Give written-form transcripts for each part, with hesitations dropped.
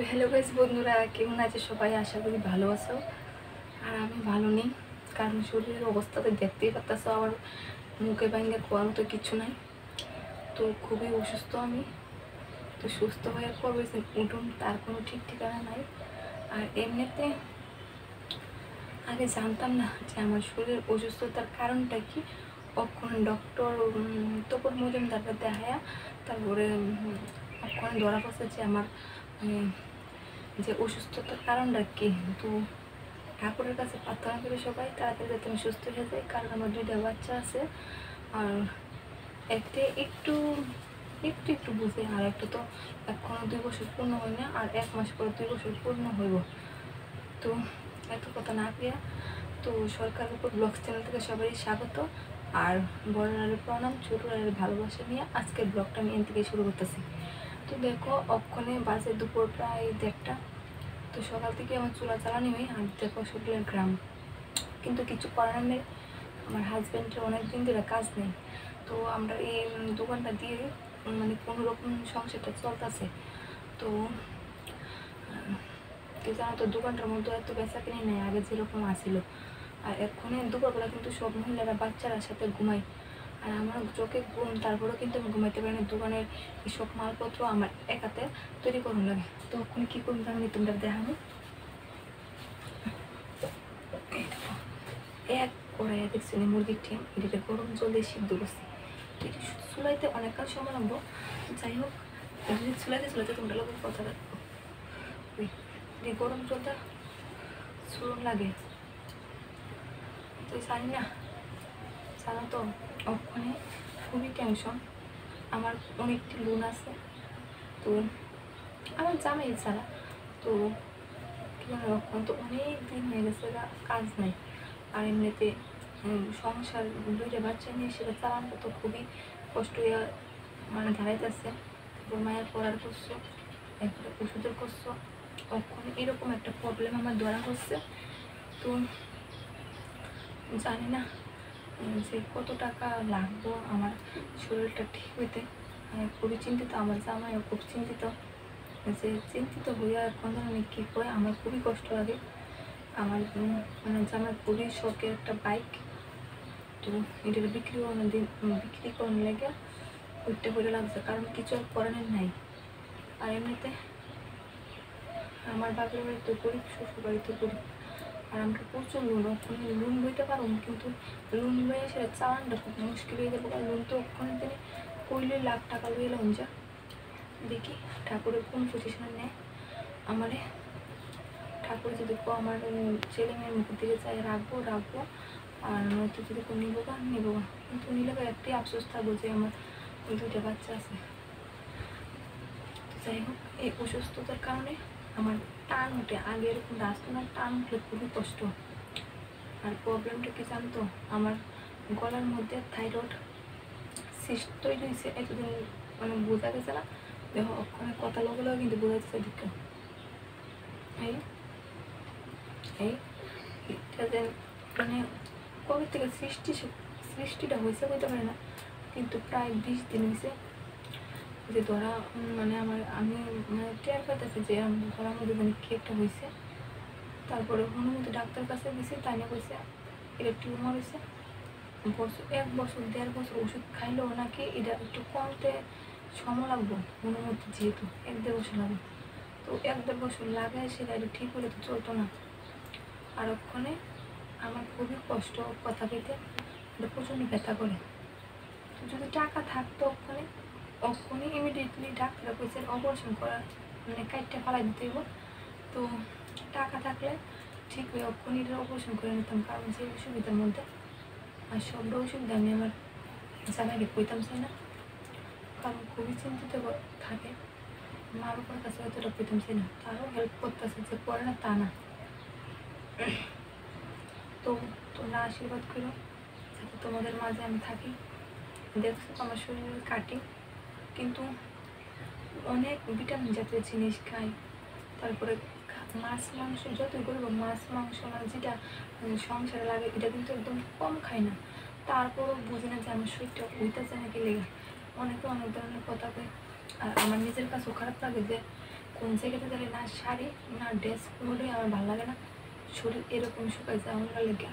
Hello guys বন্ধুরা, কেমন আছে সবাই? আশা করি ভালো আছো। আর আমি ভালো নেই, কারণ শরীরের অবস্থাতে দেখতেই পারতেছো আমার মুখে ভাঙ্গে কোয়ার মতো কিছু নাই। তো খুবই অসুস্থ আমি। তো সুস্থ হয়ে পড়বে উঠুন তার কোনো ঠিক ঠিকানা নাই। আর এমনিতে আগে জানতাম না যে আমার শরীরের অসুস্থতার কারণটা কি। অক্ষণ ডক্টর তপন মজুমদারকে দেখায়া তারপরে অক্ষণে ধরা পড়ছে যে আমার যে অসুস্থতার কারণটা কি। তো ঠাকুরের কাছে প্রার্থনা করে সবাই তাড়াতাড়ি যাতে আমি সুস্থ হয়ে যাই, কারণ আমার 2টা বাচ্চা আছে। আর একটা একটু একটু একটু বুঝে, আর একটা তো এখনও 2 বছর পূর্ণ হয় না, আর 1 মাস পরে 2 বছর পূর্ণ হইব। তো এত কথা না পেয়ে তো সরকারের উপর ব্লগ চ্যানেল থেকে সবাই স্বাগত। আর বড়রারে প্রণাম, ছোটরারে ভালোবাসা নিয়ে আজকের ব্লগটা আমি এখান থেকে শুরু করতেছি। তো দেখো অক্ষণে বাজে দুপুর প্রায় 1:30। তো সকাল থেকে আমার চুলা জ্বালানি হয়, আর দেখো শুকলের গ্রাম, কিন্তু কিছু করার নেই। আমার হাজব্যান্ডের অনেক দিন ধরে কাজ নেই, তো আমরা এই দোকানটা দিয়ে মানে কোনো রকম সংসারটা চলতেছে। তো জানো তো দোকানটার মধ্যে এত বেচা কিনে নেই আগে যেরকম আসিল। আর এক্ষণে দুপুরবেলা কিন্তু সব মহিলারা বাচ্চারা সাথে ঘুমায়, আর আমার চোখে ঘুম, তারপরেও কিন্তু আমি ঘুমাইতে পারি না। দোকানের এইসব মালপত্র আমার একাতে তৈরি করুন লাগে। তো ওখানে কী করুন জানি তোমরা দেখানো। এক কড়াইয়া দেখছি মুরগির ঠ্যাং, এটাকে গরম জল দিয়ে সিদ্ধ করছি। এটা চুলাইতে অনেক কাজ সময় লাগবো। যাই হোক, যদি চুলাইতে তোমরা লোকের কথা রাখবো, ওই গরম জলটা চুলন লাগে। তো জানি না, জানো তো ওখানে খুবই টেনশন। আমার অনেকটি লোন আছে, তো আমার জামাই ছাড়া তো কীভাবে ওখানে তো অনেক দিন হয়ে গেছে কাজ নাই। আর এমনিতে সংসার 2টা বাচ্চা নিয়ে সেটা চালানো তো খুবই কষ্ট হয়ে মানে দাঁড়াইতেছে। তারপর মায়ের পড়ার করছো, এরপরে ওষুধের করছো, তখন এরকম একটা প্রবলেম আমার ধরা হচ্ছে। তো জানি না যে কত টাকা লাগবো আমার শরীরটা ঠিক হইতে। খুবই চিন্তিত, আমার জামাইও খুব চিন্তিত। যে চিন্তিত হইয়া এখন আমি কী করে, আমার খুবই কষ্ট লাগে। আমার মানে জামাই খুবই শখের একটা বাইক, তো এটা বিক্রি করানোর লেগে উঠতে করে লাগছে, কারণ কিছু আর করানোর নাই। আর এমনিতে আমার বাপের বাড়িতে গরিব, শ্বশুর বাড়িতে গরিব, আর আমরা প্রচুর লোন, ওখানে লোন বইতে পারো, কিন্তু লোন বইয়ে সেটা চালানটা খুব মুশকিল হয়ে যাবে। কারণ লোন তো ওখানে তিনি কইলে লাখ টাকা লইয়ে এলাম। যা দেখি ঠাকুরের কোন পজিশনে নেয় আমারে। ঠাকুর যদি আমার ছেলে মেয়ের মুখের দিকে চাই রাখবো, আর নয়তো যদি নিবো বা কিন্তু নিলে একটাই আফসোস থাকবো যে আমার 2টা বাচ্চা আছে। তো যাই হোক, এই অসুস্থতার কারণে আমার টান উঠে, আগে এরকম রাস্তা না, টান উঠলে খুবই কষ্ট। আর প্রবলেমটা কি জানতো, আমার গলার মধ্যে থাইরয়েড সিস্ট তৈরি হয়েছে। এতদিন মানে বোঝা গেছে না, দেখো ওখানে কথা লগলেও কিন্তু বোঝা যাচ্ছে দিকে এই এইটা যে মানে কবে থেকে সৃষ্টিটা হয়েছে বলতে পারে না, কিন্তু প্রায় 20 দিন হয়েছে যে ধরা মানে আমি মানে টের পাইতেছি যে ধরার মধ্যে মানে কি একটা হয়েছে। তারপরে হনুমতি ডাক্তার কাছে গেছি, তাই না কইছে এটা টিউমার হয়েছে। 1 বছর 1.5 বছর ওষুধ খাইলেও নাকি এটা একটু কমতে সময় লাগবো। হনুমতি যেহেতু 1-1.5 বছর লাগবে, তো 1-1.5 বছর লাগায় সেটা এটা ঠিক হলে তো চলতো না। আর ওখানে আমার খুবই কষ্ট কথা বলতে, এটা প্রচণ্ড ব্যথা করে। তো যদি টাকা থাকতো ওখানে ইমিডিয়েটলি ডাক্তার কইছে অপারেশন করার মানে কাইটটা ফালাই দিতে হইব। তো টাকা থাকলে ঠিক হয়ে ওখানে এটা অপারেশন করে নিতাম, কারণ যে অসুবিধার মধ্যে আর সবটা অসুবিধা আমি আমার জামাইকে কইতাম চাই না, কারণ খুবই চিন্তিত থাকে। মা বাবার কাছে অতটা কইতাম চাই না, তারও হেল্প করতেছে, যে করে না তা না। তো তোমরা আশীর্বাদ করো যাতে তোমাদের মাঝে আমি থাকি। দেখছো তো আমার শরীরের কাটিং, কিন্তু অনেক ভিটামিন জাতীয় জিনিস খাই। তারপরে মাছ মাংস যতই করবো, মাছ মাংস মানে যেটা সংসারে লাগে এটা কিন্তু একদম কম খাই না। তারপরও বুঝি না যে আমার শরীরটা হইতেছে নাকি লেগে। অনেকে অনেক ধরনের কথা কয়, আর আমার নিজের কাছেও খারাপ লাগে যে কোন জায়গাতে গেলে না শাড়ি না ড্রেস কোনোটাই আমার ভালো লাগে না, শরীর এরকম শুকায় যায় আমার লেগে,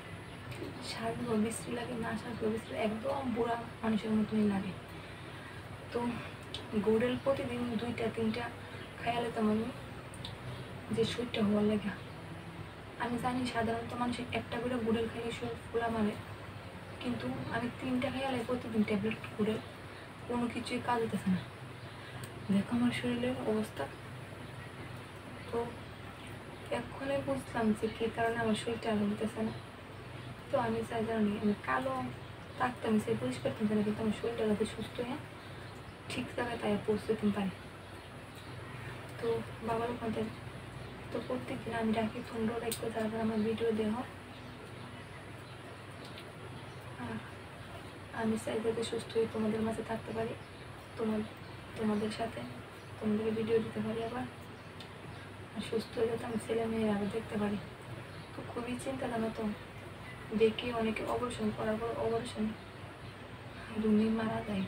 সাজবো বিশ্রী লাগে, না সাজবো বিশ্রী, একদম বুড়া মানুষের মতনই লাগে। তো গুড়েল প্রতিদিন 2-3টা খাইয়ালে তো আমি যে শরীরটা হওয়ার লাগে। আমি জানি সাধারণত মানুষের একটা করে গুড়েল খাইলে শরীর ফুলা মারে, কিন্তু আমি 3টা খাইয়ালে প্রতিদিন ট্যাবলেট গুড়েল, কোনো কিছুই কাজ হতেছে না। দেখো আমার শরীরের অবস্থা। তো এখনই বুঝলাম যে কী কারণে আমার শরীরটা আর হতেছে না। তো আমি চাই জানি আমি কালো থাকতাম, সে পরিষ্কার কিনতে না, কিন্তু আমার শরীরটা যাতে সুস্থ হয়ে ঠিক জায়গায় তাই পৌঁছে দিতে পারি। তো বাবার ওখানে তো প্রত্যেকদিন আমি ডাকি তোমরা একটু তারপর আমার ভিডিও দেহ, আর আমি চাই যাতে সুস্থ হয়ে তোমাদের মাঝে থাকতে পারি, তোমাদের সাথে তোমাদেরকে ভিডিও দিতে পারি, আবার আর সুস্থ হয়ে যাতে আমি ছেলে মেয়ের আবার দেখতে পারি। তো খুবই চিন্তা জানো তো, দেখি অনেকে অপারেশন করার পর অপারেশন রুমে মারা যায়।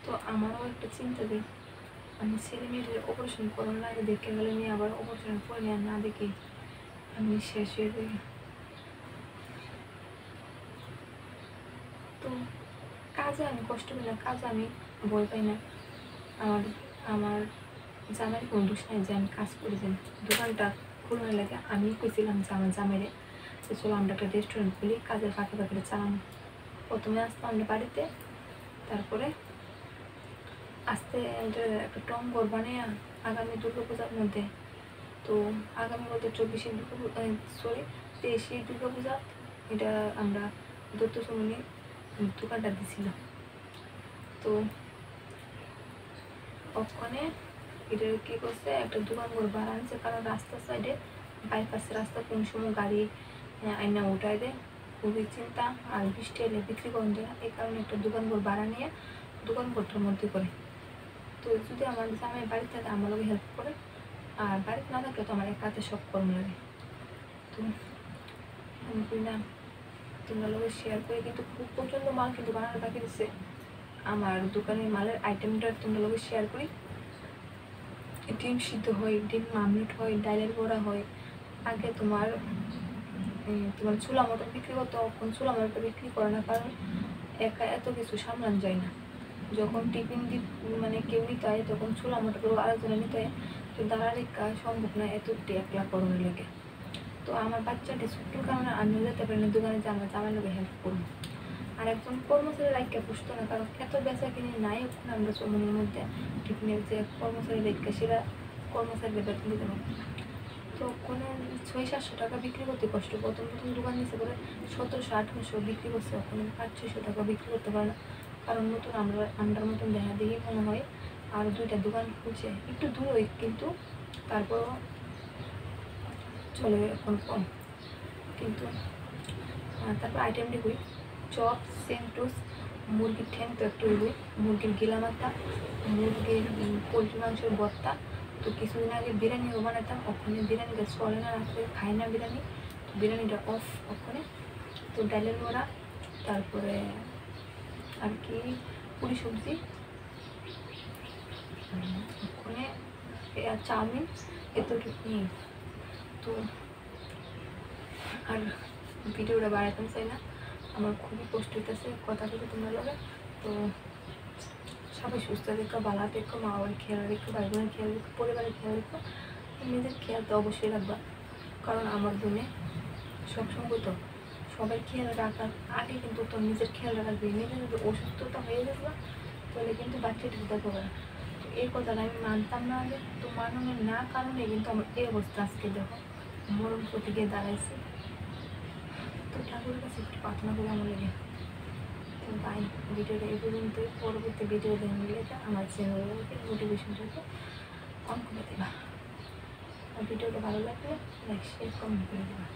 তো আমারও একটা চিন্তা দিই, আমি ছেলে মেয়েদের অপারেশন করার আগে দেখে গেলে নিয়ে আবার অপারেশন করে নিয়ে না দেখি আমি শেষ হয়ে যাই। তো কাজে আমি কষ্ট পাই না, কাজে আমি ভয় পাই না। আমার জামাইয়ের কোনো দোষ নাই যে আমি কাজ করি, যে দোকানটা খুলনে লাগে আমি কইছিলাম যে আমার জামাইরে যে চলো আমরা একটা রেস্টুরেন্ট খুলি, কাজের ফাঁকে ফাঁকে চালানো। প্রথমে আসতাম আমরা বাড়িতে, তারপরে আস্তে একটা টঙ্গর বানিয়ে আগামী দুর্গাপূজার মধ্যে, তো আগামী বলতে 24শে সরি 23শে দুর্গাপূজা, এটা আমরা দত্ত সুমনি দোকানটা দিছিল। তো ওখানে এটা কী করছে, একটা দোকান করে ভাড়া আনছে, কারণ রাস্তার সাইডে বাইপাসের রাস্তা কোন সময় গাড়ি আইনা উঠায় দেয়, খুবই চিন্তা, আর বৃষ্টি এলে বিক্রি করেন দেয়, এই কারণে একটা দোকান ঘর ভাড়া নিয়ে দোকান ঘরটার মধ্যে করে। তো যদি আমার জামাই বাড়িতে থাকে আমার লোক হেল্প করে, আর বাড়িতে না থাকলে তো আমার এক হাতে সব কর্ম লাগে। তো আমি করি না তোমরা লোকের শেয়ার করে, কিন্তু খুব প্রচণ্ড মাল কিন্তু বানানো বাকি দিচ্ছে, আমার দোকানের মালের আইটেমটা তোমরা লোকের শেয়ার করি। ডিম সিদ্ধ হয়, ডিম মামলেট হয়, ডালের বড়া হয়। আগে তোমার চুলা মটর বিক্রি করতো, এখন চুলা মটর বিক্রি করে না, কারণ একা এত কিছু সামলান যায় না। যখন টিফিন মানে কেউ নিতে হয় তখন চুলা মটর আরেকজনে নিতে হয়, তো দাঁড়ালে কাজ সম্ভব না, এত একলা করণে লেগে। তো আমার বাচ্চাটি ছোট্টোর কারণে আমিও যেতে পারি না দোকানে, যে আমার জামাই লোকে হেল্প করবো। আর একজন কর্মচারী রাখতে পুষতো না, কারণ এত বেচা কিনে নাই ওখানে আমরা চমনের মধ্যে টিফিনের যে কর্মচারী রেখে সেটা কর্মচারীদের বেতন দিতে পারবো। তো ওখানে 600-700 টাকা বিক্রি করতে কষ্ট। প্রথম দোকান নিচে করে 1700-1800 বিক্রি করছে, ওখানে 500-600 টাকা বিক্রি করতে পারে না, কারণ নতুন আমরার মতন দেখা দেখি মনে হয়। আর 2টা দোকান খুলছে একটু দূরই, কিন্তু তারপরও চলে এখন কম। কিন্তু তারপর আইটেমটি করি চপ, সেন্টোস, মুরগির ঠ্যাং তো একটু হইব, মুরগির গিলা মাথা, মুরগির পোলট্রি মাংসের ভর্তা। তো কিছুদিন আগে বিরিয়ানিও বানাতাম, ওখানে বিরিয়ানিটা চলে না, রাত্রে খাই না বিরিয়ানি, তো বিরিয়ানিটা অফ ওখানে। তো ডালের বড়া, তারপরে আর কি পুরি সবজি ওখানে, চাউমিন, এতটুকু নেই। তো আর ভিডিওটা বাড়াতাম চাই না, আমার খুবই কষ্ট হইতেছে কথা থেকে তোমরা লাগে। তো সবাই সুস্থ রেখো, ভালো রেখো, মা বাবার খেয়াল রেখো, ভাই বোনের খেয়াল রেখো, পরিবারের খেয়াল রেখো, নিজের খেয়াল তো অবশ্যই রাখবা, কারণ আমার বোনে সবসময় তো সবাই খেয়াল রাখার আগে কিন্তু তোর নিজের খেয়াল রাখবি। নিজে যদি অসুস্থতা হয়ে যাবে তাহলে কিন্তু বাচ্চাটি দেখতে পারে। তো এই কথাটা আমি মানতাম না আগে, তো মানানোর না কারণে কিন্তু আমার এই অবস্থা আজকে দেখো মরণ প্রতি গিয়ে দাঁড়াইছে। তো ঠাকুরের কাছে একটু প্রার্থনা করে আমার লেগে। তো বাই, ভিডিওটা এই পর্যন্তই। পরবর্তী ভিডিও দেখলে আমার চ্যানেলকে মোটিভেশনটাকে অন করে দেবা, আর ভিডিওটা ভালো লাগলে লাইক শেয়ার কমেন্ট করে দেবা।